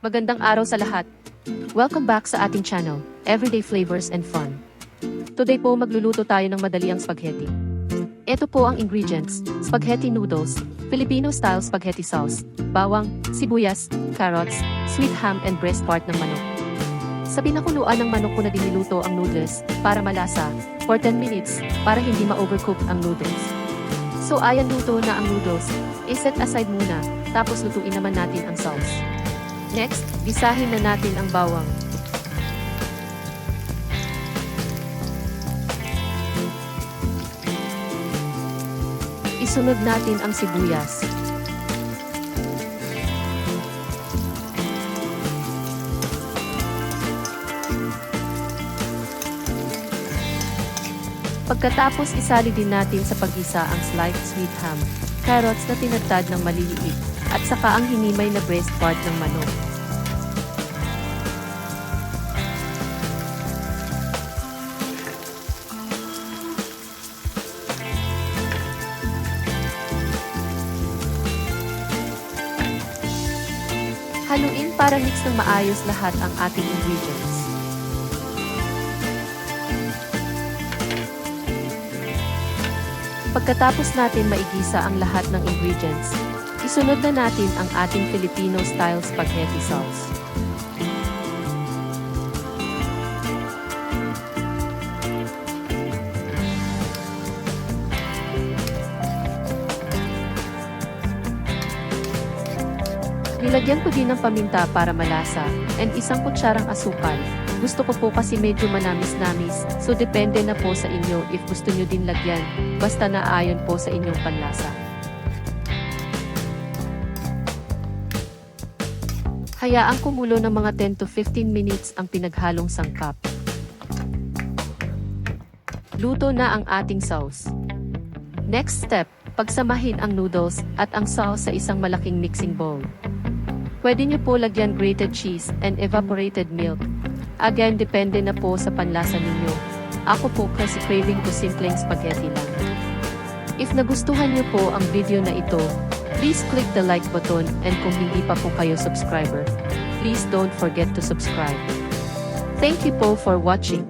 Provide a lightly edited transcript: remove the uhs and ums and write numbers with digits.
Magandang araw sa lahat. Welcome back sa ating channel, Everyday Flavors and Fun. Today po magluluto tayo ng madaliang spaghetti. Ito po ang ingredients: spaghetti noodles, Filipino-style spaghetti sauce, bawang, sibuyas, carrots, sweet ham and breast part ng manok. Sa pinakuluan ng manok ko na diniluto ang noodles para malasa for 10 minutes para hindi ma-overcook ang noodles. So ayan, luto na ang noodles. I-set aside muna, tapos lutuin naman natin ang sauce. Next, gisahin na natin ang bawang. Isunod natin ang sibuyas. Pagkatapos isali din natin sa paggisa ang sliced sweet ham, carrots na tinadtad ng maliliit, at saka ang hinimay na breast part ng manok. Haluin para mix ng maayos lahat ang ating ingredients. Pagkatapos natin maigisa ang lahat ng ingredients, isunod na natin ang ating Filipino-style spaghetti sauce. Nilagyan ko din ng paminta para malasa, and isang kutsarang asukal. Gusto ko po kasi medyo manamis-namis, so depende na po sa inyo if gusto nyo din lagyan, basta naayon po sa inyong panlasa. Hayaang kumulo ng mga 10 to 15 minutes ang pinaghalong sangkap. Luto na ang ating sauce. Next step, pagsamahin ang noodles at ang sauce sa isang malaking mixing bowl. Pwede nyo po lagyan grated cheese and evaporated milk. Again, depende na po sa panlasa ninyo. Ako po kasi craving ko simpleng spaghetti lang. If nagustuhan nyo po ang video na ito, please click the like button, and kung hindi pa po kayo subscriber, please don't forget to subscribe. Thank you po for watching.